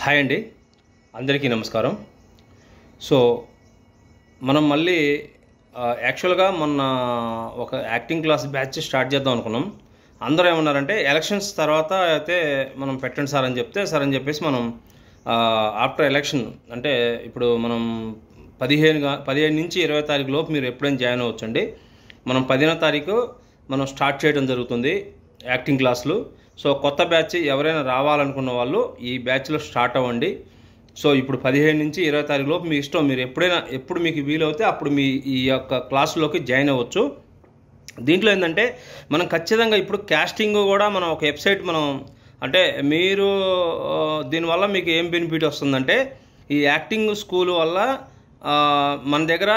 Hi అండి, అందరికీ నమస్కారం. సో మనం మళ్ళీ యాక్చువల్గా మొన్న ఒక యాక్టింగ్ క్లాస్ బ్యాచ్ స్టార్ట్ చేద్దాం అనుకున్నాం. అందరూ ఏమన్నారంటే ఎలక్షన్స్ తర్వాత అయితే మనం పెట్టండి సార్ అని చెప్తే సరే అని చెప్పేసి మనం ఆఫ్టర్ ఎలక్షన్ అంటే ఇప్పుడు మనం 15 నుంచి 20 తారీఖు లోపు మీరు ఎప్పుడైనా జాయిన్ అవ్వచ్చండి. మనం 10వ తారీఖు మనం స్టార్ట్ చేయడం జరుగుతుంది యాక్టింగ్ క్లాసులు. సో కొత్త బ్యాచ్ ఎవరైనా రావాలనుకున్న వాళ్ళు ఈ బ్యాచ్లో స్టార్ట్ అవ్వండి. సో ఇప్పుడు 15 నుంచి 20 తారీఖు లోపు మీ ఇష్టం, మీరు ఎప్పుడు మీకు వీలవుతే అప్పుడు మీ ఈ యొక్క క్లాసులోకి జాయిన్ అవ్వచ్చు. దీంట్లో ఏంటంటే మనం ఖచ్చితంగా ఇప్పుడు కాస్టింగ్ కూడా మనం ఒక వెబ్సైట్ మనం అంటే మీరు దీనివల్ల మీకు ఏం బెనిఫిట్ వస్తుందంటే ఈ యాక్టింగ్ స్కూల్ వల్ల మన దగ్గర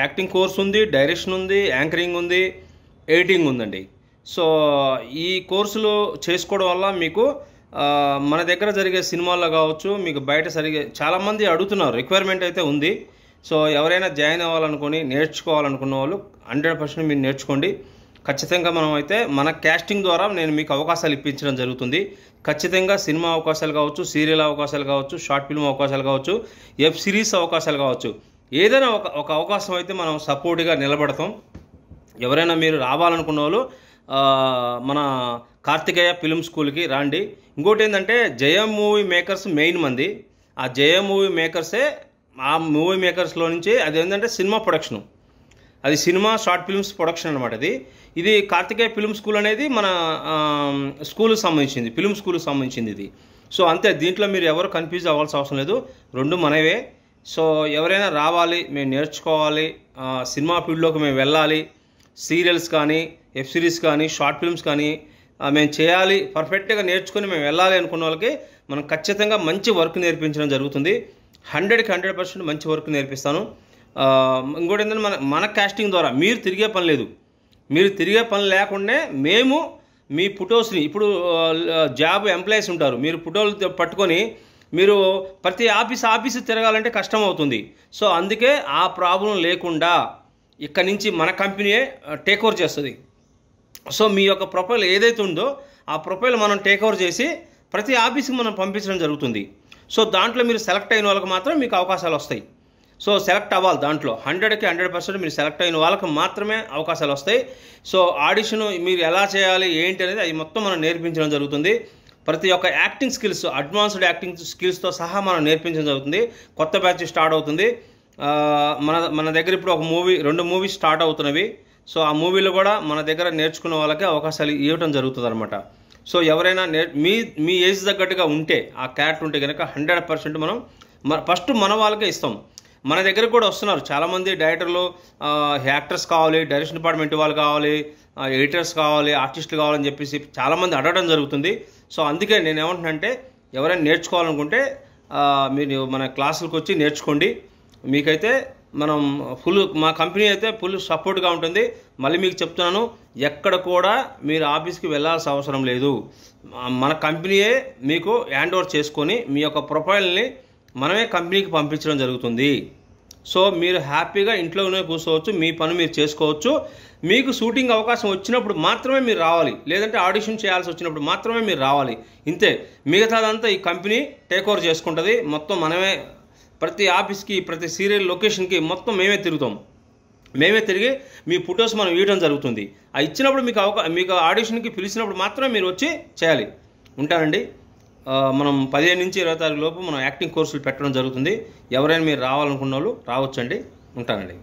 యాక్టింగ్ కోర్స్ ఉంది, డైరెక్షన్ ఉంది, యాంకరింగ్ ఉంది, ఎడిటింగ్ ఉందండి. సో ఈ కోర్సులు చేసుకోవడం వల్ల మీకు మన దగ్గర జరిగే సినిమాల్లో కావచ్చు, మీకు బయట చాలామంది అడుగుతున్నారు, రిక్వైర్మెంట్ అయితే ఉంది. సో ఎవరైనా జాయిన్ అవ్వాలనుకుని నేర్చుకోవాలనుకున్న వాళ్ళు 100% మీరు నేర్చుకోండి. ఖచ్చితంగా మనం అయితే మన కాస్టింగ్ ద్వారా నేను మీకు అవకాశాలు ఇప్పించడం జరుగుతుంది. ఖచ్చితంగా సినిమా అవకాశాలు కావచ్చు, సీరియల్ అవకాశాలు కావచ్చు, షార్ట్ ఫిల్మ్ అవకాశాలు కావచ్చు, వెబ్ సిరీస్ అవకాశాలు కావచ్చు, ఏదైనా ఒక అవకాశం అయితే మనం సపోర్ట్గా నిలబడతాం. ఎవరైనా మీరు రావాలనుకున్న వాళ్ళు మన కార్తికేయ ఫిల్మ్ స్కూల్కి రండి. ఇంకోటి ఏంటంటే జయం మూవీ మేకర్స్ మెయిన్ మంది. ఆ జయం మూవీ మేకర్సే ఆ మూవీ మేకర్స్లో నుంచి అది ఏంటంటే సినిమా ప్రొడక్షను, అది సినిమా షార్ట్ ఫిల్మ్స్ ప్రొడక్షన్ అనమాట. ఇది కార్తికేయ ఫిల్మ్ స్కూల్ అనేది మన స్కూల్కి సంబంధించింది, ఫిల్మ్ స్కూల్కి సంబంధించింది ఇది. సో అంతే, దీంట్లో మీరు ఎవరు కన్ఫ్యూజ్ అవ్వాల్సిన అవసరం లేదు, రెండు మనవే. సో ఎవరైనా రావాలి, మేము నేర్చుకోవాలి, సినిమా ఫీల్డ్లోకి మేము వెళ్ళాలి, సీరియల్స్ కానీ, వెబ్ సిరీస్ కానీ, షార్ట్ ఫిల్మ్స్ కానీ మేము చేయాలి, పర్ఫెక్ట్గా నేర్చుకొని మేము వెళ్ళాలి అనుకున్న వాళ్ళకి మనం ఖచ్చితంగా మంచి వర్క్ నేర్పించడం జరుగుతుంది. 100% మంచి వర్క్ నేర్పిస్తాను. ఇంకోటి ఏంటంటే మన కాస్టింగ్ ద్వారా మీరు తిరిగే పని లేదు. మీరు తిరిగే పని లేకుండా మేము మీ ఫొటోస్ని ఇప్పుడు జాబ్ ఎంప్లాయీస్ ఉంటారు, మీరు ఫోటోలు పట్టుకొని మీరు ప్రతి ఆఫీసు తిరగాలంటే కష్టం అవుతుంది. సో అందుకే ఆ ప్రాబ్లం లేకుండా ఇక్కడ నుంచి మన కంపెనీయే టేక్ ఓవర్ చేస్తుంది. సో మీ యొక్క ప్రొఫైల్ ఏదైతే ఉందో ఆ ప్రొఫైల్ మనం టేక్ ఓవర్ చేసి ప్రతి ఆఫీస్కి మనం పంపించడం జరుగుతుంది. సో దాంట్లో మీరు సెలెక్ట్ అయిన వాళ్ళకి మాత్రం మీకు అవకాశాలు వస్తాయి. సో సెలెక్ట్ అవ్వాలి, దాంట్లో 100% మీరు సెలెక్ట్ అయిన వాళ్ళకి మాత్రమే అవకాశాలు వస్తాయి. సో ఆడిషన్ మీరు ఎలా చేయాలి ఏంటి అనేది అది మొత్తం మనం నేర్పించడం జరుగుతుంది. ప్రతి ఒక్క యాక్టింగ్ స్కిల్స్, అడ్వాన్స్డ్ యాక్టింగ్ స్కిల్స్తో సహా మనం నేర్పించడం జరుగుతుంది. కొత్త బ్యాచ్ స్టార్ట్ అవుతుంది. మన దగ్గర ఇప్పుడు 2 మూవీస్ స్టార్ట్ అవుతున్నవి. సో ఆ మూవీలో కూడా మన దగ్గర నేర్చుకున్న వాళ్ళకి అవకాశాలు ఇవ్వడం జరుగుతుంది అనమాట. సో ఎవరైనా మీ ఏజ్ తగ్గట్టుగా ఉంటే, ఆ క్యారెక్టర్ ఉంటే కనుక 100% మనం ఫస్ట్ మన వాళ్ళకే ఇస్తాం. మన దగ్గర కూడా వస్తున్నారు చాలామంది డైరెక్టర్లు, యాక్టర్స్ కావాలి, డైరెక్షన్ డిపార్ట్మెంట్ వాళ్ళు కావాలి, ఎడిటర్స్ కావాలి, ఆర్టిస్టులు కావాలని చెప్పేసి చాలామంది అడగడం జరుగుతుంది. సో అందుకే నేను ఏమంటున్నానంటే ఎవరైనా నేర్చుకోవాలనుకుంటే మీరు మన క్లాసులకు వచ్చి నేర్చుకోండి. మీకైతే మా కంపెనీ అయితే ఫుల్ సపోర్ట్గా ఉంటుంది. మళ్ళీ మీకు చెప్తున్నాను, ఎక్కడ కూడా మీరు ఆఫీస్కి వెళ్ళాల్సిన అవసరం లేదు. మన కంపెనీయే మీకు హ్యాండ్ ఓవర్ చేసుకొని మీ యొక్క ప్రొఫైల్ని మనమే కంపెనీకి పంపించడం జరుగుతుంది. సో మీరు హ్యాపీగా ఇంట్లోనే కూర్చోవచ్చు, మీ పని మీరు చేసుకోవచ్చు. మీకు షూటింగ్ అవకాశం వచ్చినప్పుడు మాత్రమే మీరు రావాలి, లేదంటే ఆడిషన్ చేయాల్సి వచ్చినప్పుడు మాత్రమే మీరు రావాలి. ఇంతే, మిగతాదంతా ఈ కంపెనీ టేక్ ఓవర్ చేసుకుంటుంది. మొత్తం మనమే ప్రతి ఆఫీస్కి, ప్రతి సీరియల్ లొకేషన్కి మొత్తం మేమే తిరిగి మీ ఫొటోస్ మనం ఇవ్వడం జరుగుతుంది. ఆ ఇచ్చినప్పుడు మీకు ఆడిషన్కి పిలిచినప్పుడు మాత్రమే మీరు వచ్చి చేయాలి. ఉంటానండి. మనం 15 నుంచి 20 తారీఖు లోపు మనం యాక్టింగ్ కోర్సులు పెట్టడం జరుగుతుంది. ఎవరైనా మీరు రావాలనుకున్న వాళ్ళు రావచ్చండి. ఉంటానండి.